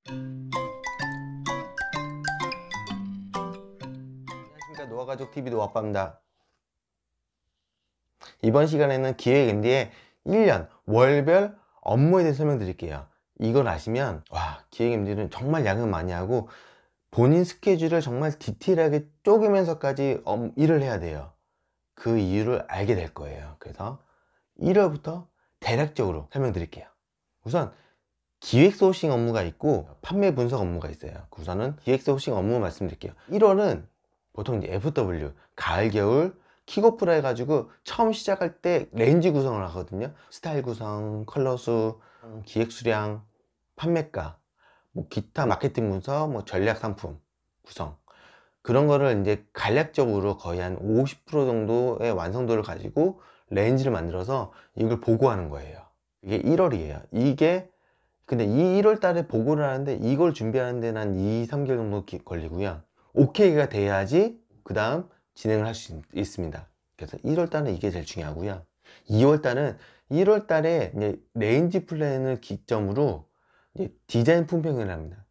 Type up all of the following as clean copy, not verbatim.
안녕하십니까, 노화가족TV 노아빠입니다. 이번 시간에는 기획 MD의 1년 월별 업무에 대해서 설명드릴게요. 이걸 아시면 기획 MD는 정말 야근 많이 하고 본인 스케줄을 정말 디테일하게 쪼개면서까지 일을 해야 돼요. 그 이유를 알게 될 거예요. 그래서 1월부터 대략적으로 설명드릴게요. 우선 기획 소싱 업무가 있고 판매 분석 업무가 있어요. 우선은 기획 소싱 업무 말씀드릴게요. 1월은 보통 이제 FW, 가을, 겨울 킥오프라 해가지고 처음 시작할 때 레인지 구성을 하거든요. 스타일 구성, 컬러 수, 기획 수량, 판매가, 뭐 기타 마케팅 문서, 뭐 전략 상품 구성, 그런 거를 이제 간략적으로 거의 한 50% 정도의 완성도를 가지고 레인지를 만들어서 이걸 보고하는 거예요. 이게 1월이에요. 근데 이 1월 달에 보고를 하는데 이걸 준비하는 데는 한 2, 3개월 정도 걸리고요. 오케이가 돼야지 그 다음 진행을 할 수 있습니다. 그래서 1월 달은 이게 제일 중요하고요. 2월 달은 1월 달에 이제 레인지 플랜을 기점으로 이제 디자인 품평을 합니다.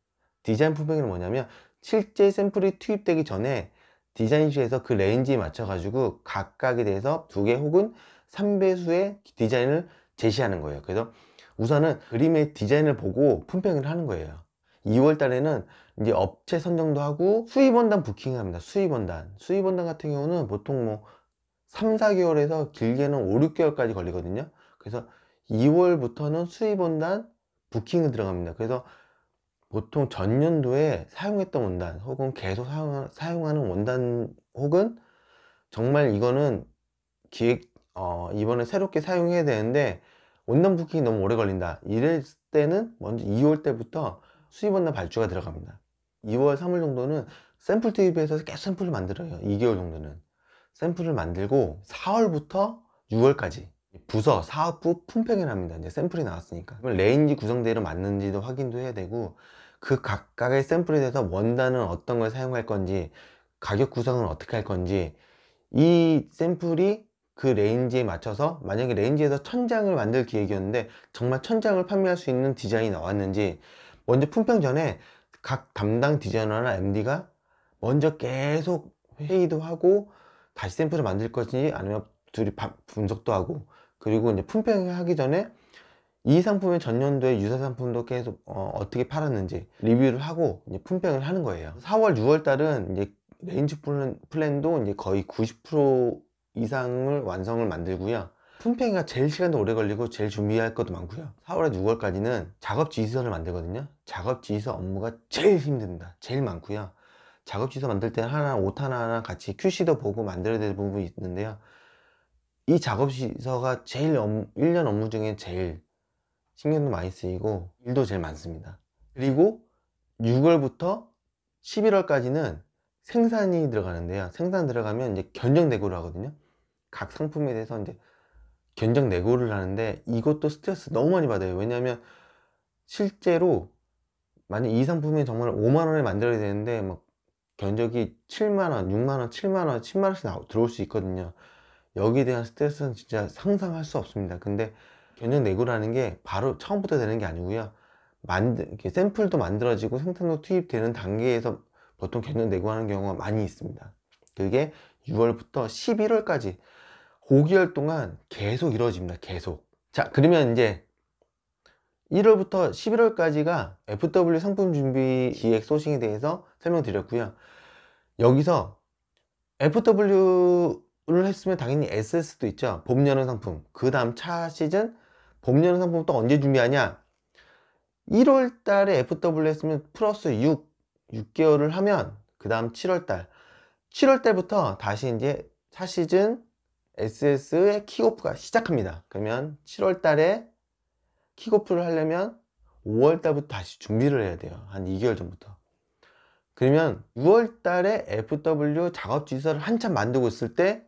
디자인 품평은 뭐냐면 실제 샘플이 투입되기 전에 디자인실에서 그 레인지에 맞춰 가지고 각각에 대해서 2개 혹은 3배수의 디자인을 제시하는 거예요. 그래서 우선은 그림의 디자인을 보고 품평을 하는 거예요. 2월 달에는 이제 업체 선정도 하고 수입원단 부킹을 합니다. 수입원단 같은 경우는 보통 뭐 3, 4개월에서 길게는 5, 6개월까지 걸리거든요. 그래서 2월부터는 수입원단 부킹이 들어갑니다. 그래서 보통 전년도에 사용했던 원단 혹은 계속 사용하는 원단 혹은 정말 이거는 이번에 새롭게 사용해야 되는데 원단 부킹이 너무 오래 걸린다 이럴 때는 먼저 2월 때부터 수입 원단 발주가 들어갑니다. 2월 3월 정도는 샘플 투입해서 계속 샘플을 만들어요. 2개월 정도는 샘플을 만들고 4월부터 6월까지 부서 사업부 품평을 합니다. 이제 샘플이 나왔으니까 레인지 구성대로 맞는지도 확인도 해야 되고 그 각각의 샘플에 대해서 원단은 어떤 걸 사용할 건지 가격 구성은 어떻게 할 건지 이 샘플이 그 레인지에 맞춰서 만약에 레인지에서 1000장을 만들 계획이었는데 정말 1000장을 판매할 수 있는 디자인이 나왔는지 먼저 품평 전에 각 담당 디자이너나 MD가 먼저 계속 회의도 하고 다시 샘플을 만들 것인지 아니면 둘이 분석도 하고 그리고 이제 품평을 하기 전에 이 상품의 전년도에 유사 상품도 계속 어떻게 팔았는지 리뷰를 하고 이제 품평을 하는 거예요. 4월, 6월 달은 이제 레인지 플랜도 이제 거의 90% 이상을 완성을 만들고요. 품평이 제일 시간도 오래 걸리고 제일 준비할 것도 많고요. 4월에서 6월까지는 작업 지시서를 만들거든요. 작업 지시서 업무가 제일 힘듭니다. 제일 많고요. 작업 지시서 만들 때 하나, 옷 하나하나 같이 QC도 보고 만들어야 될 부분이 있는데요. 이 작업 지시서가 제일 1년 업무 중에 제일 신경도 많이 쓰이고 일도 제일 많습니다. 그리고 6월부터 11월까지는 생산이 들어가는데요. 생산 들어가면 이제 견적 내고를 하거든요. 각 상품에 대해서 이제 견적 내고를 하는데 이것도 스트레스 너무 많이 받아요. 왜냐하면 실제로 만약 이 상품이 정말 5만원에 만들어야 되는데 막 견적이 7만원, 6만원, 7만원, 10만원씩 들어올 수 있거든요. 여기에 대한 스트레스는 진짜 상상할 수 없습니다. 근데 견적 내고라는 게 바로 처음부터 되는 게 아니고요. 이렇게 샘플도 만들어지고 생산도 투입되는 단계에서 보통 견적 내고하는 경우가 많이 있습니다. 그게 6월부터 11월까지 5개월 동안 계속 이루어집니다. 계속. 자, 그러면 이제 1월부터 11월까지가 FW 상품 준비 기획 소싱에 대해서 설명드렸고요. 여기서 FW를 했으면 당연히 SS도 있죠. 봄, 여름 상품. 그 다음 차 시즌 봄, 여름 상품 또 언제 준비하냐? 1월 달에 FW 했으면 플러스 6개월을 하면 그 다음 7월 달부터 다시 이제 차 시즌 SS의 킥오프가 시작합니다. 그러면 7월 달에 킥오프를 하려면 5월 달부터 다시 준비를 해야 돼요. 한 2개월 전부터. 그러면 6월 달에 FW 작업 지시서를 한참 만들고 있을 때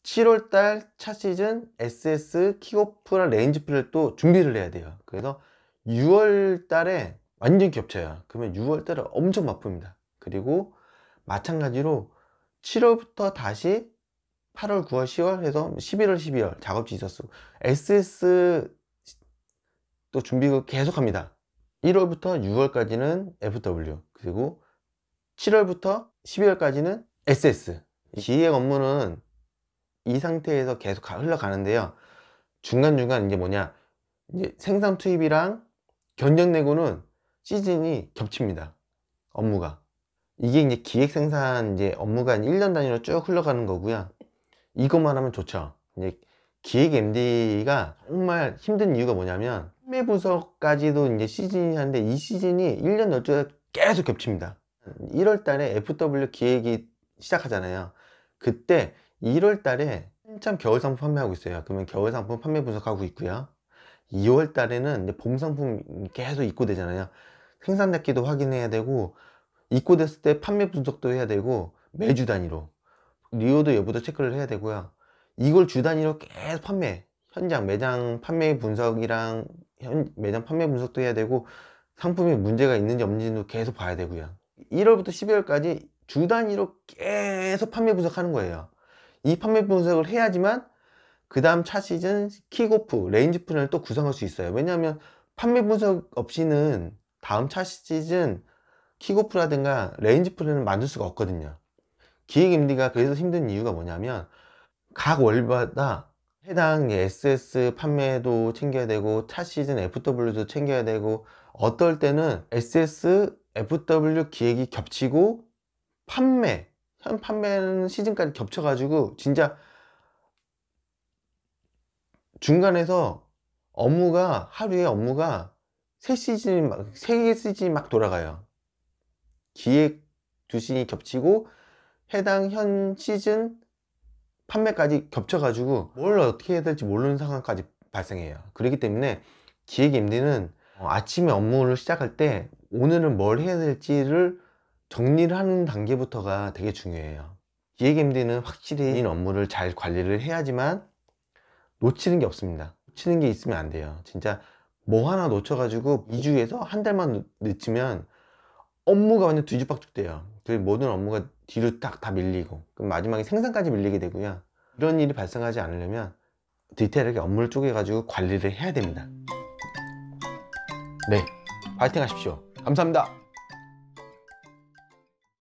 7월 달 차 시즌 SS 킥오프랑 레인지 플랜을 또 준비를 해야 돼요. 그래서 6월 달에 완전 겹쳐요. 그러면 6월 달에 엄청 바쁩니다. 그리고 마찬가지로 7월부터 다시 8월, 9월, 10월 해서 11월, 12월 작업지 있었고 SS 또 준비 계속 합니다. 1월부터 6월까지는 FW, 그리고 7월부터 12월까지는 SS. 기획 업무는 이 상태에서 계속 흘러가는데요. 중간중간 이제 뭐냐, 이제 생산 투입이랑 견적 내고는 시즌이 겹칩니다. 업무가. 이게 이제 기획 생산 이제 업무가 1년 단위로 쭉 흘러가는 거고요. 이것만 하면 좋죠. 이제 기획 MD가 정말 힘든 이유가 뭐냐면 판매 분석까지도 이제 시즌이 하는데 이 시즌이 1년 12달 계속 겹칩니다. 1월 달에 FW 기획이 시작하잖아요. 그때 1월 달에 한참 겨울 상품 판매하고 있어요. 그러면 겨울 상품 판매 분석하고 있고요. 2월 달에는 이제 봄 상품 계속 입고되잖아요. 생산납기도 확인해야 되고, 입고됐을 때 판매 분석도 해야 되고, 매주 단위로 리오도 여부도 체크를 해야 되고요. 이걸 주 단위로 계속 현장 매장 판매 분석이랑 매장 판매 분석도 해야 되고, 상품에 문제가 있는지 없는지도 계속 봐야 되고요. 1월부터 12월까지 주 단위로 계속 판매 분석하는 거예요. 이 판매 분석을 해야지만 그 다음 차 시즌 킥오프, 레인지 플랜을 또 구성할 수 있어요. 왜냐하면 판매 분석 없이는 다음 차 시즌 킥오프라든가 레인지 플랜을 만들 수가 없거든요. 기획 MD가 그래서 힘든 이유가 뭐냐면 각 월마다 해당 SS 판매도 챙겨야 되고 차 시즌 FW도 챙겨야 되고, 어떨 때는 SS, FW 기획이 겹치고 현 판매는 시즌까지 겹쳐가지고 진짜 중간에서 하루에 업무가 3개 시즌이 막 돌아가요. 기획 2시즌이 겹치고 해당 현 시즌 판매까지 겹쳐가지고 뭘 어떻게 해야 될지 모르는 상황까지 발생해요. 그렇기 때문에 기획 MD는 아침에 업무를 시작할 때 오늘은 뭘 해야 될지를 정리를 하는 단계부터가 되게 중요해요. 기획 MD는 확실히 업무를 잘 관리를 해야지만 놓치는 게 없습니다. 놓치는 게 있으면 안 돼요. 진짜 뭐 하나 놓쳐가지고 2주에서 한 달만 늦추면 업무가 완전 뒤죽박죽 돼요. 그 모든 업무가 뒤로 딱 다 밀리고, 그럼 마지막에 생산까지 밀리게 되고요. 이런 일이 발생하지 않으려면 디테일하게 업무를 쪼개가지고 관리를 해야 됩니다. 네, 파이팅 하십시오. 감사합니다.